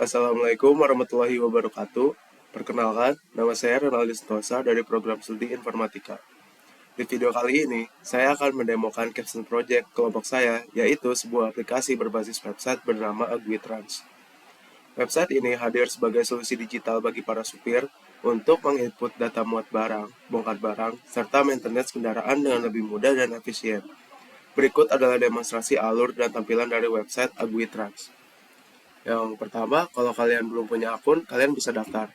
Assalamualaikum warahmatullahi wabarakatuh. Perkenalkan, nama saya Ronaldi Sentosa dari program studi informatika. Di video kali ini, saya akan mendemokan caption project kelompok saya, yaitu sebuah aplikasi berbasis website bernama Aguitrans. Website ini hadir sebagai solusi digital bagi para supir untuk menginput data muat barang, bongkar barang, serta maintenance kendaraan dengan lebih mudah dan efisien. Berikut adalah demonstrasi alur dan tampilan dari website Aguitrans. Yang pertama, kalau kalian belum punya akun, kalian bisa daftar.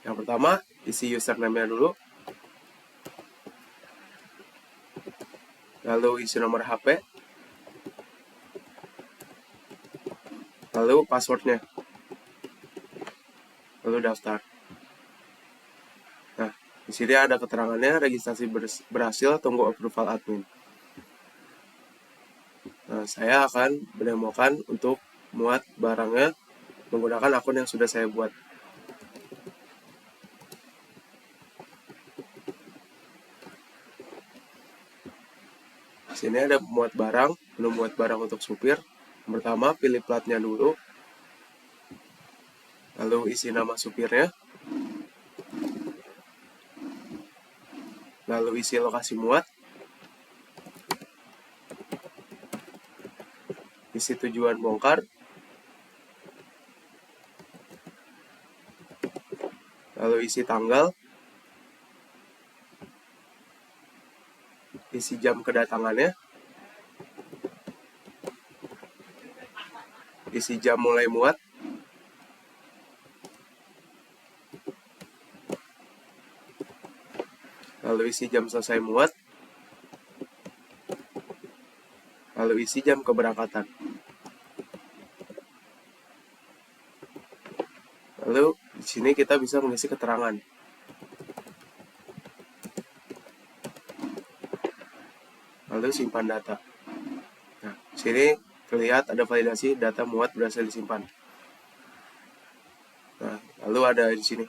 Yang pertama, isi username-nya dulu. Lalu isi nomor HP. Lalu passwordnya. Lalu daftar. Nah, di sini ada keterangannya, registrasi berhasil, tunggu approval admin. Nah, saya akan mendemokan untuk muat barangnya menggunakan akun yang sudah saya buat. Di sini ada muat barang, belum muat barang untuk supir. Yang pertama, pilih platnya dulu. Lalu isi nama supirnya. Lalu isi lokasi muat. Isi tujuan bongkar. Lalu isi tanggal. Isi jam kedatangannya. Isi jam mulai muat. Lalu isi jam selesai muat. Lalu isi jam keberangkatan. Lalu di sini kita bisa mengisi keterangan. Lalu simpan data. Nah, di sini terlihat ada validasi data muat berhasil disimpan. Nah, lalu ada di sini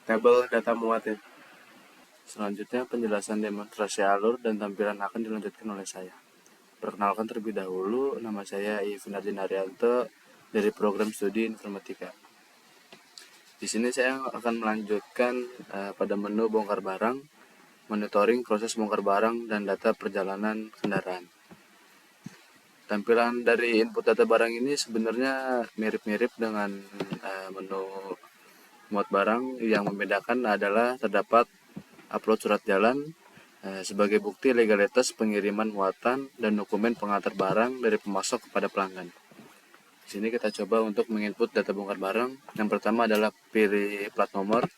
tabel data muatnya. Selanjutnya penjelasan demonstrasi alur dan tampilan akan dilanjutkan oleh saya. Perkenalkan terlebih dahulu, nama saya Ivinardin Arianto dari program studi informatika. Di sini saya akan melanjutkan pada menu bongkar barang, monitoring proses bongkar barang dan data perjalanan kendaraan. Tampilan dari input data barang ini sebenarnya mirip-mirip dengan menu muat barang. Yang membedakan adalah terdapat upload surat jalan sebagai bukti legalitas pengiriman muatan dan dokumen pengantar barang dari pemasok kepada pelanggan. Di sini kita coba untuk menginput data bongkar barang. Yang pertama adalah pilih plat nomor.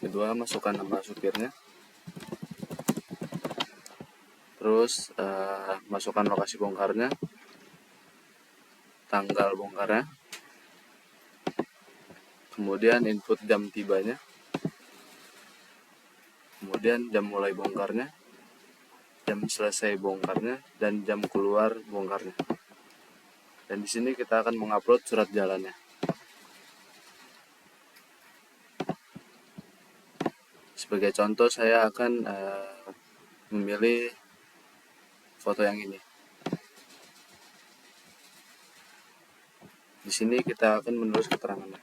Kedua, masukkan nama supirnya. Terus masukkan lokasi bongkarnya, tanggal bongkarnya, kemudian input jam tibanya, kemudian jam mulai bongkarnya, jam selesai bongkarnya, dan jam keluar bongkarnya. Dan di sini kita akan mengupload surat jalannya. Sebagai contoh, saya akan memilih foto yang ini. Di sini kita akan menulis keterangannya.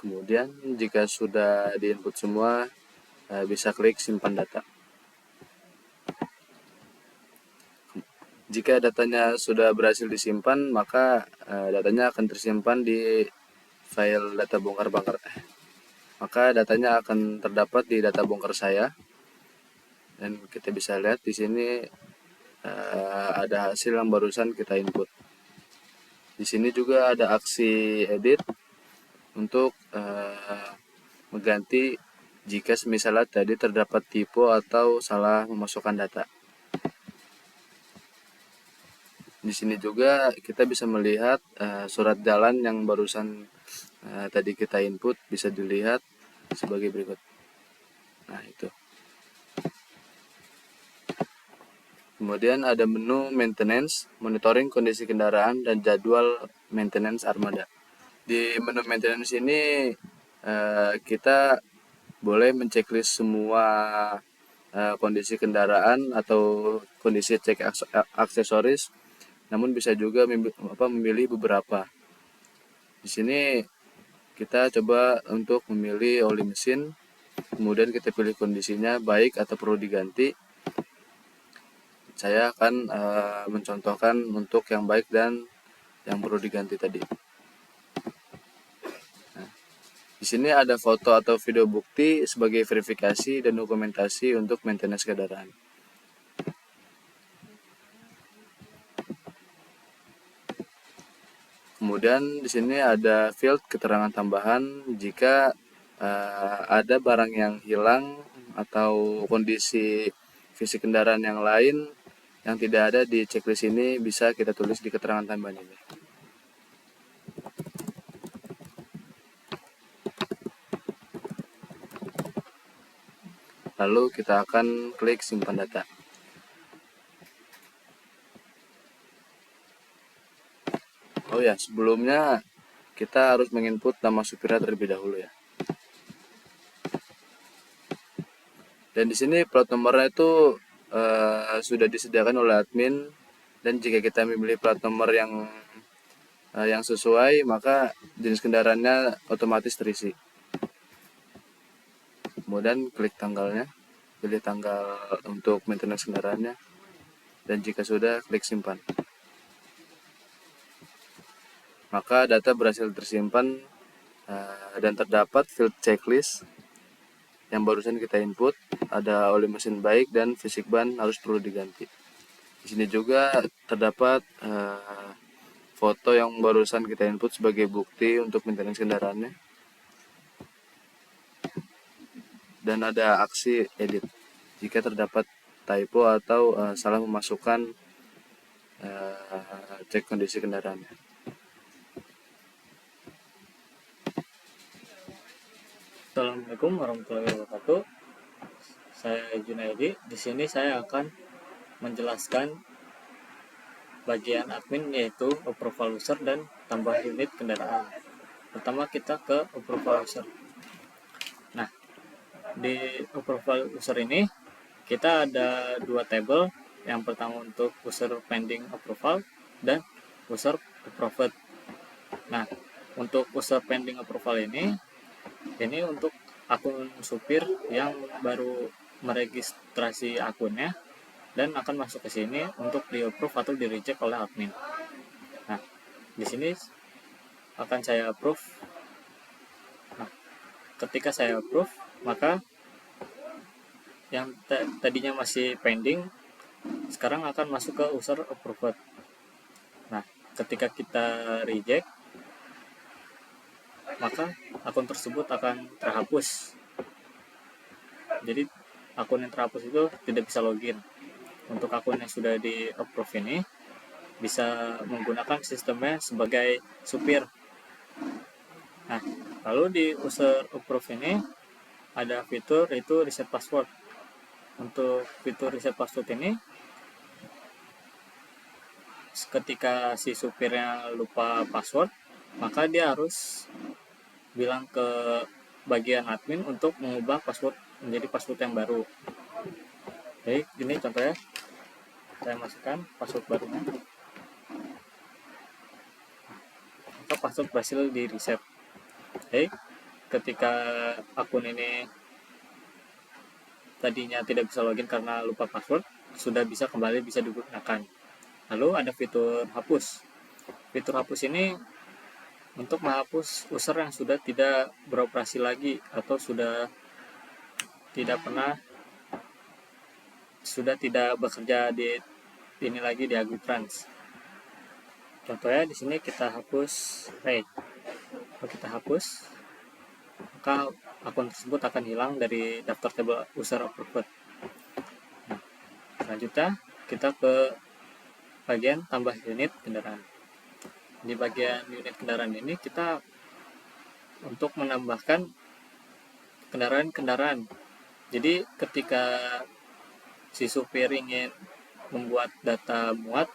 Kemudian jika sudah diinput semua, bisa klik simpan data. Jika datanya sudah berhasil disimpan, maka datanya akan tersimpan di file data bongkar. Maka datanya akan terdapat di data bongkar saya. Dan kita bisa lihat di sini ada hasil yang barusan kita input. Di sini juga ada aksi edit untuk mengganti jika misalnya tadi terdapat typo atau salah memasukkan data. Di sini juga kita bisa melihat surat jalan yang barusan tadi kita input, bisa dilihat sebagai berikut. Nah, itu. Kemudian ada menu maintenance, monitoring kondisi kendaraan dan jadwal maintenance armada. Di menu maintenance ini kita boleh menceklis semua kondisi kendaraan atau kondisi cek aksesoris, namun bisa juga memilih beberapa. Di sini kita coba untuk memilih oli mesin, kemudian kita pilih kondisinya baik atau perlu diganti. Saya akan mencontohkan untuk yang baik dan yang perlu diganti tadi. Nah, di sini ada foto atau video bukti sebagai verifikasi dan dokumentasi untuk maintenance kendaraan. Kemudian di sini ada field keterangan tambahan jika ada barang yang hilang atau kondisi fisik kendaraan yang lain yang tidak ada di checklist ini, bisa kita tulis di keterangan tambahan ini. Lalu kita akan klik simpan data. Oh ya, sebelumnya kita harus menginput nama supirnya terlebih dahulu ya. Dan di sini plat nomornya itu sudah disediakan oleh admin, dan jika kita memilih plat nomor yang sesuai, maka jenis kendaraannya otomatis terisi. Kemudian klik tanggalnya, pilih tanggal untuk maintenance kendaraannya, dan jika sudah, klik simpan. Maka data berhasil tersimpan dan terdapat field checklist yang barusan kita input. Ada oli mesin baik dan fisik ban harus perlu diganti. Di sini juga terdapat foto yang barusan kita input sebagai bukti untuk maintenance kendaraannya. Dan ada aksi edit jika terdapat typo atau salah memasukkan cek kondisi kendaraannya. Assalamualaikum warahmatullahi wabarakatuh. Saya Junaidi. Di sini saya akan menjelaskan bagian admin, yaitu approval user dan tambah unit kendaraan. Pertama kita ke approval user. Nah, di approval user ini kita ada dua tabel. Yang pertama untuk user pending approval dan user approved. Nah, untuk user pending approval ini untuk akun supir yang baru meregistrasi akunnya dan akan masuk ke sini untuk di-approve atau di-reject oleh admin. Nah, di sini akan saya approve. Nah, ketika saya approve, maka yang tadinya masih pending sekarang akan masuk ke user approved. Nah, ketika kita reject, maka akun tersebut akan terhapus. Jadi akun yang terhapus itu tidak bisa login. Untuk akun yang sudah di approve ini bisa menggunakan sistemnya sebagai supir. Nah, lalu di user approve ini ada fitur yaitu reset password. Untuk fitur reset password ini, ketika si supirnya lupa password, maka dia harus bilang ke bagian admin untuk mengubah password menjadi password yang baru. Baik, ini contohnya. Saya masukkan password barunya. Maka password berhasil di reset. Baik, ketika akun ini tadinya tidak bisa login karena lupa password, sudah bisa kembali bisa digunakan. Lalu ada fitur hapus. Fitur hapus ini untuk menghapus user yang sudah tidak beroperasi lagi atau sudah tidak bekerja di ini lagi di Agutrans. Contohnya di sini kita hapus Kalau kita hapus, maka akun tersebut akan hilang dari daftar tabel user approved. Nah, selanjutnya kita ke bagian tambah unit kendaraan. Di bagian unit kendaraan ini kita untuk menambahkan kendaraan-kendaraan. Jadi ketika si supir ingin membuat data muat,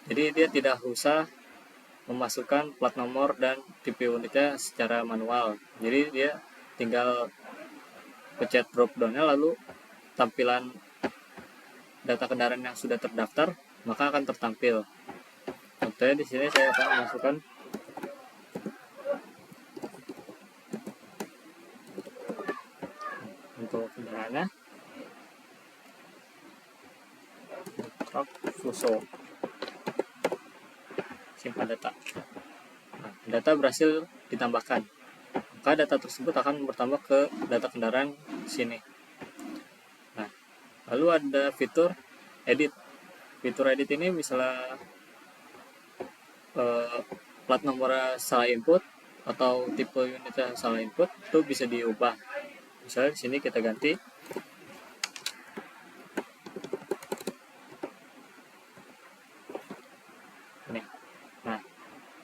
jadi dia tidak usah memasukkan plat nomor dan tipe unitnya secara manual. Jadi dia tinggal pencet drop down-nya lalu tampilan data kendaraan yang sudah terdaftar, maka akan tertampil. Contohnya di sini saya akan masukkan untuk kendaraannya truk Fuso, simpan data. Nah, data berhasil ditambahkan, maka data tersebut akan bertambah ke data kendaraan sini. Nah, lalu ada fitur edit. Fitur edit ini misalnya plat nomor salah input atau tipe unitnya salah input, itu bisa diubah. Misalnya di sini kita ganti ini. Nah,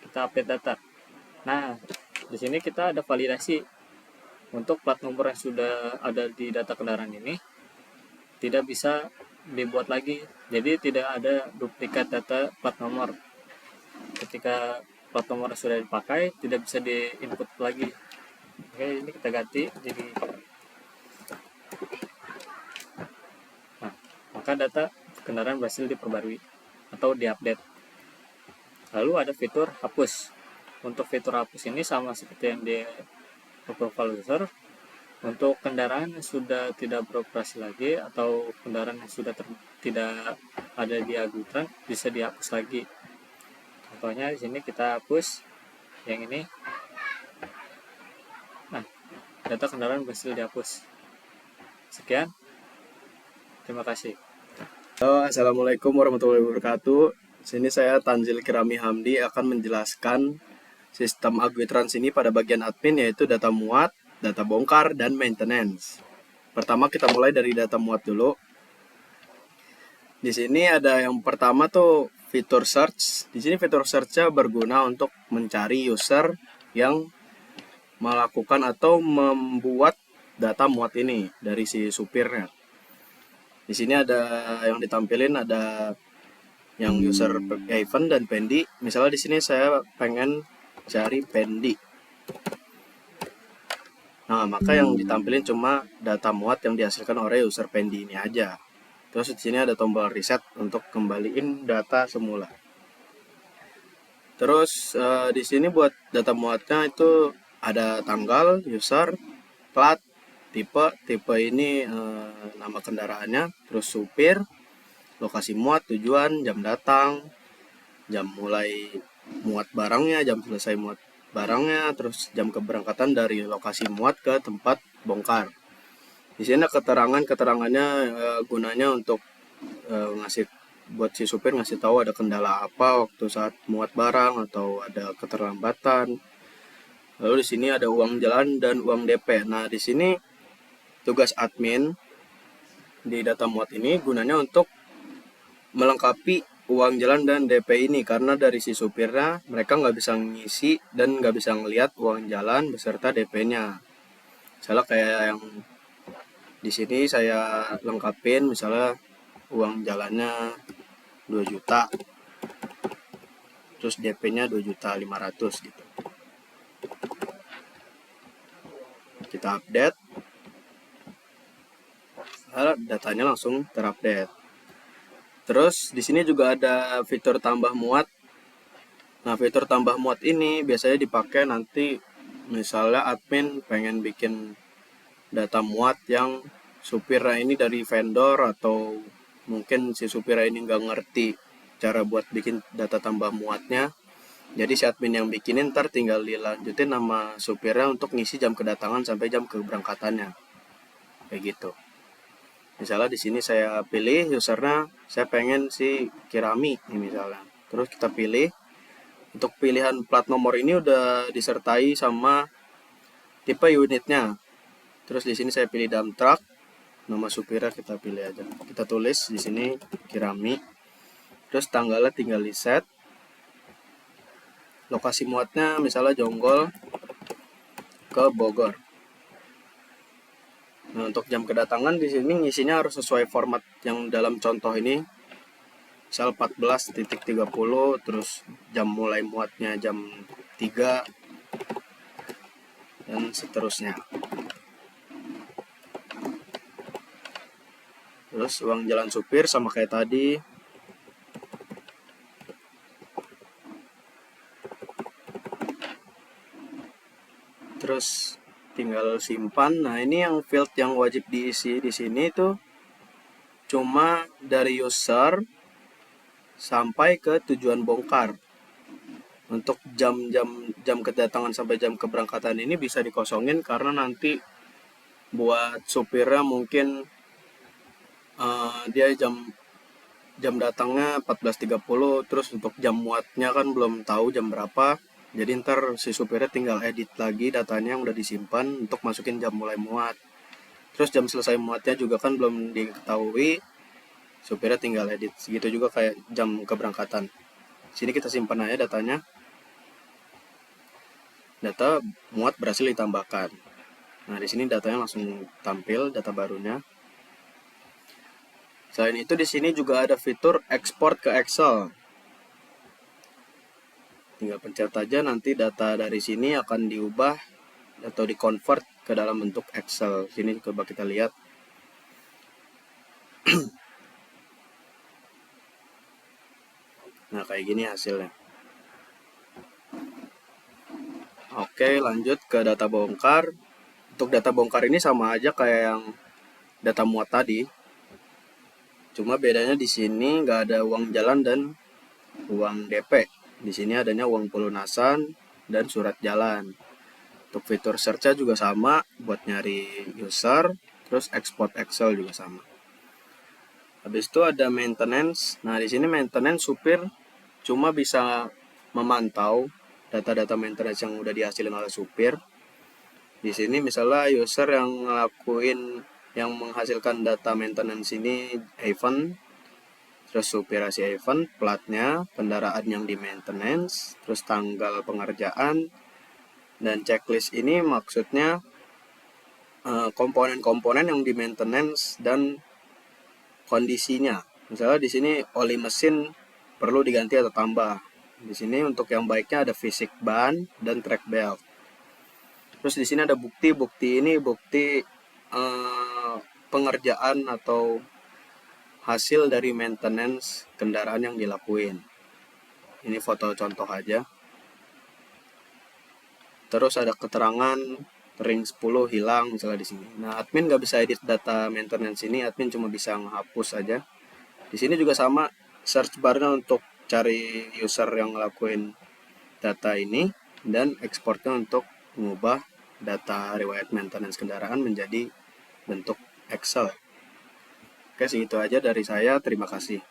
kita update data. Nah, di sini kita ada validasi untuk plat nomor yang sudah ada di data kendaraan ini tidak bisa dibuat lagi. Jadi tidak ada duplikat data plat nomor. Ketika plat nomor sudah dipakai, tidak bisa di-input lagi. Oke, ini kita ganti jadi. Nah, maka data kendaraan berhasil diperbarui atau diupdate. Lalu ada fitur hapus. Untuk fitur hapus ini sama seperti yang di approval user. Untuk kendaraan yang sudah tidak beroperasi lagi atau kendaraan yang sudah tidak ada di Agutran, bisa dihapus lagi. Contohnya di sini kita hapus yang ini. Nah, data kendaraan berhasil dihapus. Sekian, terima kasih. Halo, Assalamualaikum warahmatullahi wabarakatuh. Sini saya Tanzil Kirami Hamdi akan menjelaskan sistem Agwitrans ini pada bagian admin, yaitu data muat, data bongkar, dan maintenance. Pertama kita mulai dari data muat dulu. Di sini ada yang pertama tuh fitur search. Di sini fitur search-nya berguna untuk mencari user yang melakukan atau membuat data muat ini dari si supirnya. Di sini ada yang ditampilin, ada yang user event dan Pendi. Misalnya di sini saya pengen cari Pendi. Nah, maka yang ditampilin cuma data muat yang dihasilkan oleh user Pendi ini aja. Terus di sini ada tombol reset untuk kembaliin data semula. Terus di sini buat data muatnya itu ada tanggal, user, plat, tipe ini nama kendaraannya, terus supir, lokasi muat, tujuan, jam datang, jam mulai muat barangnya, jam selesai muat barangnya, terus jam keberangkatan dari lokasi muat ke tempat bongkar. Di sini keterangannya gunanya untuk ngasih buat si supir ngasih tahu ada kendala apa waktu saat muat barang atau ada keterlambatan. Lalu di sini ada uang jalan dan uang DP. Nah, di sini tugas admin di data muat ini gunanya untuk melengkapi uang jalan dan DP ini, karena dari si supirnya mereka nggak bisa ngisi dan nggak bisa ngelihat uang jalan beserta DP-nya. Misalnya kayak yang di sini saya lengkapin, misalnya uang jalannya 2 juta, terus DP-nya 2.500.000 gitu. Kita update, datanya langsung terupdate. Terus di sini juga ada fitur tambah muat. Nah, fitur tambah muat ini biasanya dipakai nanti misalnya admin pengen bikin data muat yang supirnya ini dari vendor, atau mungkin si supirnya ini nggak ngerti cara buat bikin data tambah muatnya. Jadi si admin yang bikinin ntar tinggal dilanjutin sama supirnya untuk ngisi jam kedatangan sampai jam keberangkatannya. Kayak gitu. Misalnya di sini saya pilih usernya, saya pengen si Kirami ini misalnya. Terus kita pilih. Untuk pilihan plat nomor ini udah disertai sama tipe unitnya. Terus di sini saya pilih dump truck, nama supirnya kita pilih aja. Kita tulis di sini Kirami. Terus tanggalnya tinggal di set. Lokasi muatnya misalnya Jonggol ke Bogor. Nah, untuk jam kedatangan di sini ngisinya harus sesuai format yang dalam contoh ini. Misal 14.30, terus jam mulai muatnya jam 3 dan seterusnya. Terus uang jalan supir sama kayak tadi. Terus tinggal simpan. Nah, ini yang field yang wajib diisi di sini tuh cuma dari user sampai ke tujuan bongkar. Untuk jam kedatangan sampai jam keberangkatan ini bisa dikosongin karena nanti buat supirnya mungkin dia jam datangnya 14.30, terus untuk jam muatnya kan belum tahu jam berapa. Jadi ntar si supirnya tinggal edit lagi datanya yang udah disimpan untuk masukin jam mulai muat. Terus jam selesai muatnya juga kan belum diketahui, supirnya tinggal edit. Segitu juga kayak jam keberangkatan. Sini kita simpan aja datanya. Data muat berhasil ditambahkan. Nah, di sini datanya langsung tampil data barunya. Selain itu di sini juga ada fitur export ke Excel. Tinggal pencet aja, nanti data dari sini akan diubah atau di-convert ke dalam bentuk Excel. Sini coba kita lihat. Nah, kayak gini hasilnya. Oke, lanjut ke data bongkar. Untuk data bongkar ini sama aja kayak yang data muat tadi. Cuma bedanya di sini nggak ada uang jalan dan uang DP. Di sini adanya uang pelunasan dan surat jalan. Untuk fitur search juga sama buat nyari user, terus export Excel juga sama. Habis itu ada maintenance. Nah, di sini maintenance supir cuma bisa memantau data-data maintenance yang udah dihasilin oleh supir. Di sini misalnya user yang yang menghasilkan data maintenance ini event, terus supir hasil event, platnya, kendaraan yang di maintenance, terus tanggal pengerjaan, dan checklist ini maksudnya komponen-komponen yang di maintenance dan kondisinya. Misalnya di sini oli mesin perlu diganti atau tambah. Di sini untuk yang baiknya ada fisik ban dan track belt. Terus di sini ada bukti ini bukti pengerjaan atau hasil dari maintenance kendaraan yang dilakuin. Ini foto contoh aja. Terus ada keterangan ring 10 hilang misalnya di sini. Nah, admin nggak bisa edit data maintenance ini, admin cuma bisa menghapus aja. Di sini juga sama, search barnya untuk cari user yang ngelakuin data ini, dan ekspornya untuk mengubah data riwayat maintenance kendaraan menjadi bentuk Excel. Oke, segitu aja dari saya. Terima kasih.